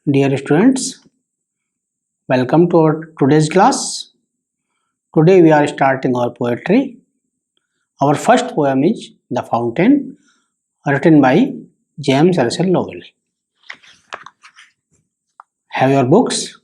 Dear students, welcome to our today's class. Today we are starting our poetry. Our first poem is The Fountain, written by James Russell Lowell. Have your books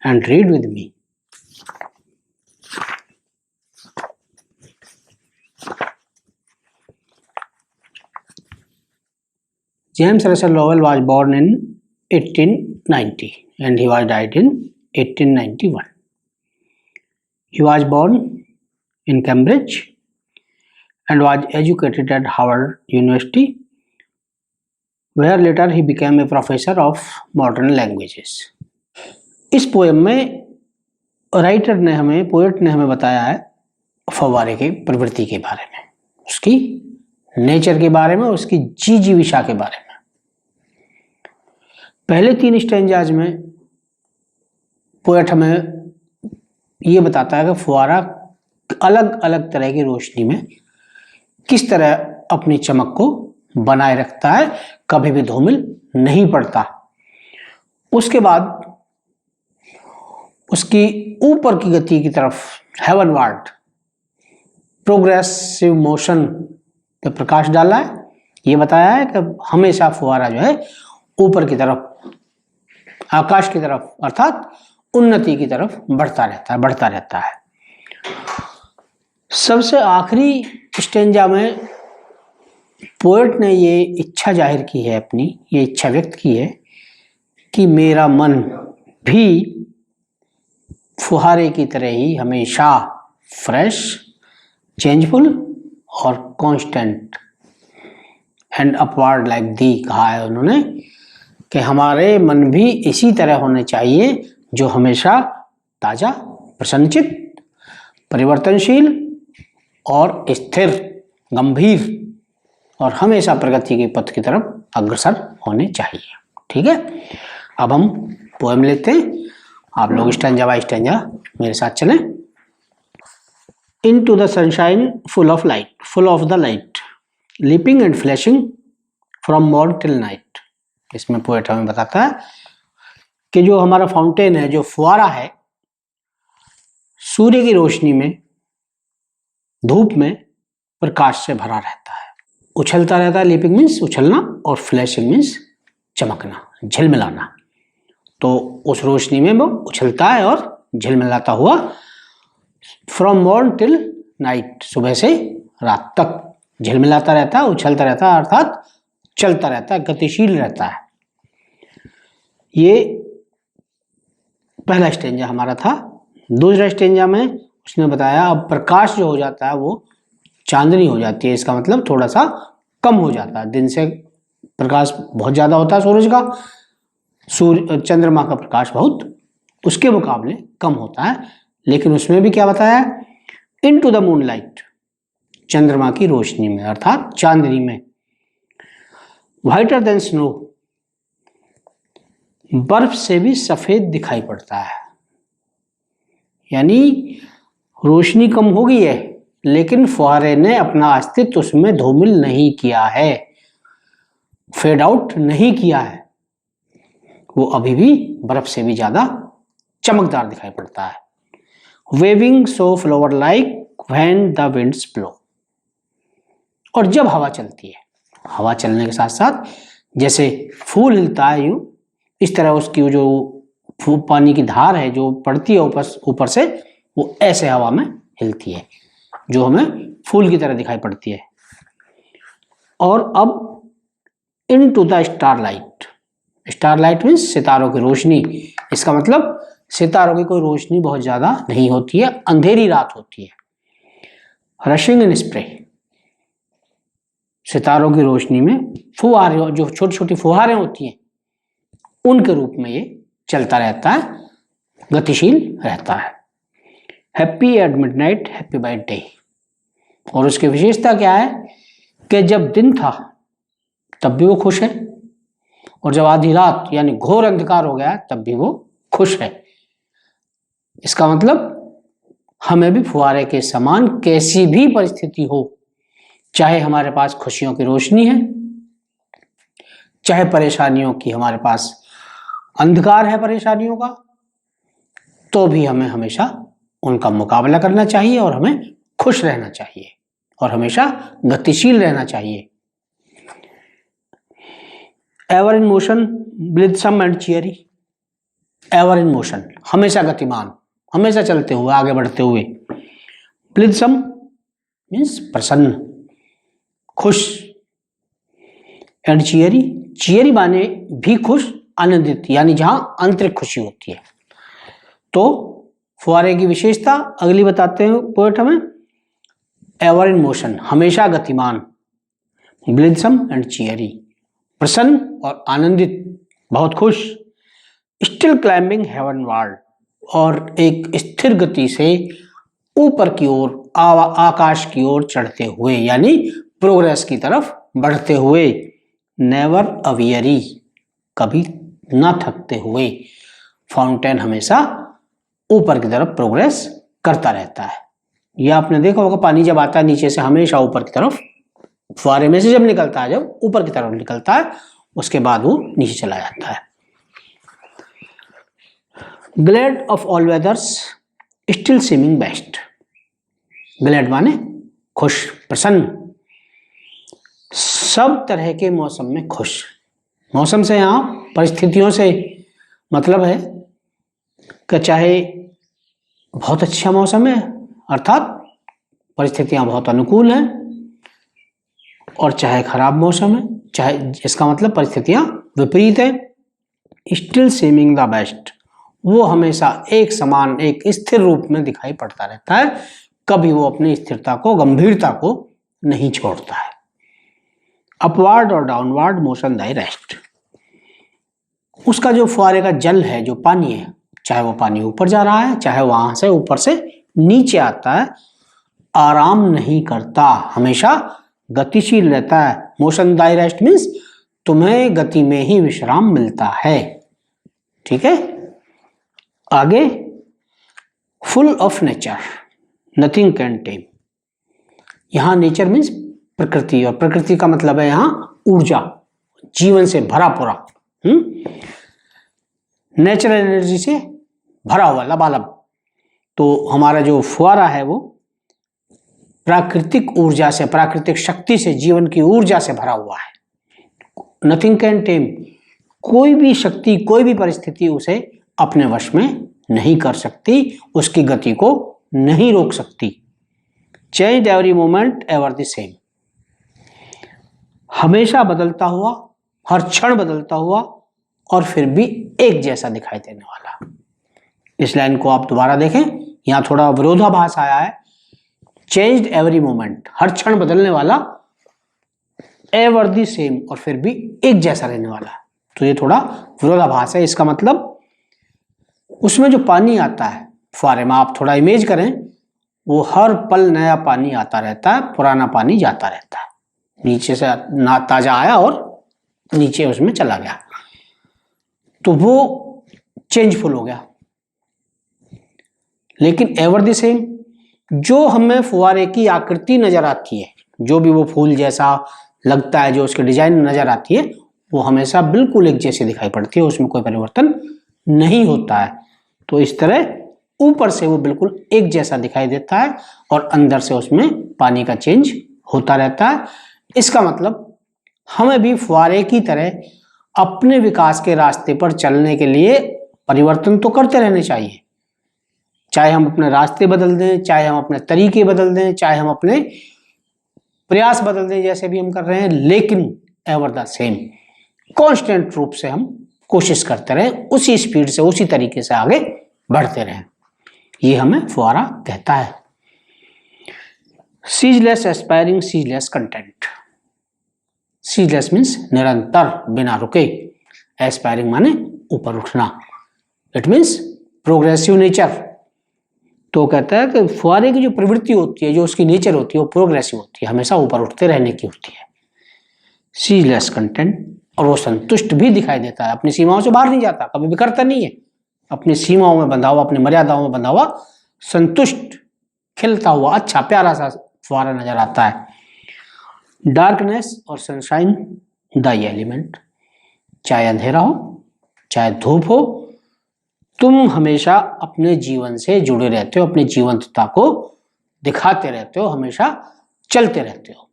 and read with me. James Russell Lowell was born in 1890 and he was died in 1891. He was born in Cambridge and was educated at Harvard University, where later he became a professor of modern languages. इस poem में poet ने हमें बताया है फव्वारे की प्रवृत्ति के बारे में, उसकी नेचर के बारे में, उसकी जीविशा के बारे में। पहले 3 स्टेंजाज में पोएट हमें ये बताता है कि फुवारा अलग अलग तरह की रोशनी में किस तरह अपनी चमक को बनाए रखता है, कभी भी धूमिल नहीं पड़ता। उसके बाद उसकी ऊपर की गति की तरफ हेवनवार्ड प्रोग्रेसिव मोशन पे प्रकाश डाला है। ये बताया है कि हमेशा फुवारा जो है ऊपर की तरफ, आकाश की तरफ अर्थात उन्नति की तरफ बढ़ता रहता है। सबसे आखिरी स्टेंजा में पोएट ने ये इच्छा जाहिर की है, अपनी ये इच्छा व्यक्त की है कि मेरा मन भी फुहारे की तरह ही हमेशा फ्रेश, चेंजफुल और constant and upward like the कहा है उन्होंने कि हमारे मन भी इसी तरह होने चाहिए, जो हमेशा ताजा, प्रसन्नचित, परिवर्तनशील और स्थिर, गंभीर और हमेशा प्रगति के पथ की तरफ अग्रसर होने चाहिए। ठीक है, अब हम पोएम लेते हैं। आप लोग स्टैंजा बाय स्टैंजा मेरे साथ चलें। Into the sunshine full of the light, leaping and flashing from morn till night। इसमें पोएट हमें बताता है कि जो हमारा फाउंटेन है, जो फुवारा है, सूर्य की रोशनी में, धूप में प्रकाश से भरा रहता है, उछलता रहता है। लीपिंग मीन्स उछलना और फ्लैशिंग मीन्स चमकना, झिलमिलाना। तो उस रोशनी में वो उछलता है और झिलमिलाता हुआ फ्रॉम मॉर्न टिल नाइट, सुबह से रात तक झिलमिलाता रहता है, उछलता रहता है अर्थात चलता रहता है, गतिशील रहता है। ये पहला स्टेंजा हमारा था। दूसरा स्टेंजा में उसने बताया अब प्रकाश जो हो जाता है वो चांदनी हो जाती है। इसका मतलब थोड़ा सा कम हो जाता है। दिन से प्रकाश बहुत ज़्यादा होता है सूरज का, चंद्रमा का प्रकाश बहुत उसके मुकाबले कम होता है। लेकिन उसमें भी क्या बताया, इनटू द मूनलाइट, चंद्रमा की रोशनी में अर्थात चांदनी में, व्हाइटर देन स्नो, बर्फ से भी सफेद दिखाई पड़ता है। यानी रोशनी कम हो गई है लेकिन फुहारे ने अपना अस्तित्व उसमें धूमिल नहीं किया है, फेड आउट नहीं किया है, वो अभी भी बर्फ से भी ज्यादा चमकदार दिखाई पड़ता है। Waving so flower like when the winds blow, और जब हवा चलती है, हवा चलने के साथ साथ जैसे फूल हिलता है यूं, इस तरह उसकी जो पानी की धार है जो पड़ती है ऊपर से, वो ऐसे हवा में हिलती है जो हमें फूल की तरह दिखाई पड़ती है। और अब into the starlight, starlight means सितारों की रोशनी। इसका मतलब सितारों की कोई रोशनी बहुत ज्यादा नहीं होती है, अंधेरी रात होती है। रशिंग इन स्प्रे, सितारों की रोशनी में फुहारे, जो छोटी छोटी फुहारें होती हैं, उनके रूप में ये चलता रहता है, गतिशील रहता है। Happy at midnight, happy by day, और उसकी विशेषता क्या है कि जब दिन था तब भी वो खुश है, और जब आधी रात यानी घोर अंधकार हो गया तब भी वो खुश है। इसका मतलब हमें भी फुहारे के समान कैसी भी परिस्थिति हो, चाहे हमारे पास खुशियों की रोशनी है, चाहे परेशानियों की हमारे पास अंधकार है परेशानियों का, तो भी हमें हमेशा उनका मुकाबला करना चाहिए और हमें खुश रहना चाहिए और हमेशा गतिशील रहना चाहिए। Ever in motion, blithesome and cheery. Ever in motion, हमेशा गतिमान, हमेशा चलते हुए, आगे बढ़ते हुए। ब्लिथसम मीन्स प्रसन्न, खुश। एंड चियरी, चियरी माने भी खुश, आनंदित, यानी जहां आंतरिक खुशी होती है। तो फुहारे की विशेषता अगली बताते हैं पोएट हमें। एवर इन मोशन, हमेशा गतिमान। ब्लिथसम एंड चियरी, प्रसन्न और आनंदित, बहुत खुश। स्टिल क्लाइंबिंग हेवनवार्ड, और एक स्थिर गति से ऊपर की ओर, आकाश की ओर चढ़ते हुए, यानी प्रोग्रेस की तरफ बढ़ते हुए। नेवर अवियरी, कभी ना थकते हुए। फाउंटेन हमेशा ऊपर की तरफ प्रोग्रेस करता रहता है। यह आपने देखा होगा, पानी जब आता है नीचे से हमेशा ऊपर की तरफ, फुहारे में से जब निकलता है, जब ऊपर की तरफ निकलता है, उसके बाद वो नीचे चला जाता है। Glad of all weathers, still seeming best. Glad माने खुश, प्रसन्न, सब तरह के मौसम में खुश। मौसम से यहां परिस्थितियों से मतलब है कि चाहे बहुत अच्छा मौसम है, अर्थात परिस्थितियां बहुत अनुकूल हैं, और चाहे खराब मौसम है, चाहे, इसका मतलब परिस्थितियां विपरीत है। स्टिल सीमिंग द बेस्ट, वो हमेशा एक समान, एक स्थिर रूप में दिखाई पड़ता रहता है, कभी वो अपनी स्थिरता को, गंभीरता को नहीं छोड़ता है। अपवार्ड और डाउनवार्ड मोशन दाई रेस्ट, उसका जो फुहारे का जल है, जो पानी है, चाहे वो पानी ऊपर जा रहा है, चाहे वहां से ऊपर से नीचे आता है, आराम नहीं करता, हमेशा गतिशील रहता है। मोशन दाई रेस्ट मीन्स तुम्हें गति में ही विश्राम मिलता है। ठीक है, आगे। Full of nature, nothing can टेम। यहां नेचर मीन्स प्रकृति, और प्रकृति का मतलब है यहां ऊर्जा, जीवन से भरा पूरा, नेचुरल एनर्जी से भरा हुआ, लबालब। तो हमारा जो फुहारा है वो प्राकृतिक ऊर्जा से, प्राकृतिक शक्ति से, जीवन की ऊर्जा से भरा हुआ है। नथिंग कैन टेम, कोई भी शक्ति, कोई भी परिस्थिति उसे अपने वश में नहीं कर सकती, उसकी गति को नहीं रोक सकती। Change every moment ever the same, हमेशा बदलता हुआ, हर क्षण बदलता हुआ, और फिर भी एक जैसा दिखाई देने वाला। इस लाइन को आप दोबारा देखें, यहां थोड़ा विरोधाभास आया है। चेंज्ड एवरी मोमेंट, हर क्षण बदलने वाला, एवर द सेम, और फिर भी एक जैसा रहने वाला। तो ये थोड़ा विरोधाभास है। इसका मतलब उसमें जो पानी आता है फुहारे में, आप थोड़ा इमेज करें, वो हर पल नया पानी आता रहता है, पुराना पानी जाता रहता है। नीचे से ना ताजा आया और नीचे उसमें चला गया, तो वो चेंजफुल हो गया। लेकिन एवर द सेम, जो हमें फुहारे की आकृति नजर आती है, जो भी वो फूल जैसा लगता है, जो उसकी डिजाइन नजर आती है, वो हमेशा बिल्कुल एक जैसी दिखाई पड़ती है, उसमें कोई परिवर्तन नहीं होता है। तो इस तरह ऊपर से वो बिल्कुल एक जैसा दिखाई देता है, और अंदर से उसमें पानी का चेंज होता रहता है। इसका मतलब हमें भी फुहारे की तरह अपने विकास के रास्ते पर चलने के लिए परिवर्तन तो करते रहने चाहिए। चाहे हम अपने रास्ते बदल दें, चाहे हम अपने तरीके बदल दें, चाहे हम अपने प्रयास बदल दें, जैसे भी हम कर रहे हैं, लेकिन एवर द सेम, कांस्टेंट रूप से हम कोशिश करते रहें, उसी स्पीड से, उसी तरीके से आगे बढ़ते रहें। ये हमें फुहारा कहता है। Ceaseless aspiring, ceaseless content. Ceaseless means निरंतर, बिना रुके। एस्पायरिंग माने ऊपर उठना। It means progressive nature. तो कहता है कि फुहारे की जो प्रवृत्ति होती है, जो उसकी नेचर होती है, वो प्रोग्रेसिव होती है, हमेशा ऊपर उठते रहने की होती है। सीजलेस कंटेंट, और वो संतुष्ट भी दिखाई देता है, अपनी सीमाओं से बाहर नहीं जाता, कभी भी करता नहीं है, अपनी सीमाओं में बंधा हुआ, अपनी मर्यादाओं में बंधा हुआ, संतुष्ट, खिलता हुआ, अच्छा प्यारा सा फुहारा नजर आता है। डार्कनेस और सनशाइन द एलिमेंट, चाहे अंधेरा हो चाहे धूप हो, तुम हमेशा अपने जीवन से जुड़े रहते हो, अपनी जीवंतता को दिखाते रहते हो, हमेशा चलते रहते हो।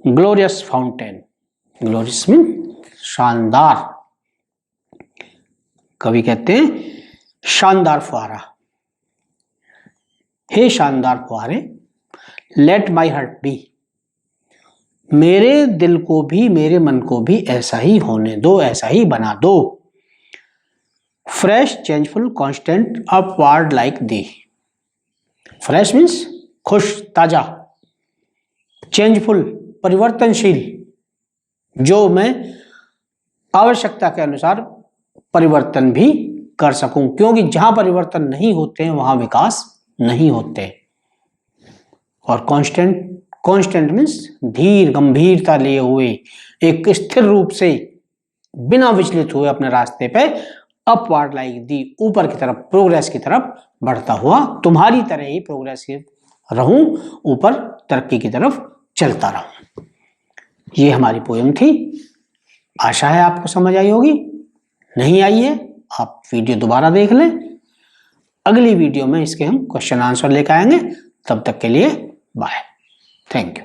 ग्लोरियस फाउंटेन, ग्लोरियस मीन शानदार, कवि कहते हैं शानदार फुहारा। हे शानदार फुहारे, लेट माई हार्ट बी, मेरे दिल को भी, मेरे मन को भी ऐसा ही होने दो, ऐसा ही बना दो। Fresh, changeful, constant, upward like the. Fresh means खुश, ताजा। चेंजफुल, परिवर्तनशील, जो मैं आवश्यकता के अनुसार परिवर्तन भी कर सकूं, क्योंकि जहां परिवर्तन नहीं होते हैं वहां विकास नहीं होते। और कांस्टेंट, कांस्टेंट मीन्स धीर, गंभीरता लिए हुए, एक स्थिर रूप से बिना विचलित हुए अपने रास्ते पे अपवार्ड लाइक दी, ऊपर की तरफ, प्रोग्रेस की तरफ बढ़ता हुआ तुम्हारी तरह ही प्रोग्रेसिव रहूं, ऊपर तरक्की की तरफ चलता रहूं। ये हमारी पोएम थी। आशा है आपको समझ आई होगी। नहीं आई है आप वीडियो दोबारा देख लें। अगली वीडियो में इसके हम क्वेश्चन आंसर लेकर आएंगे। तब तक के लिए बाय, थैंक यू।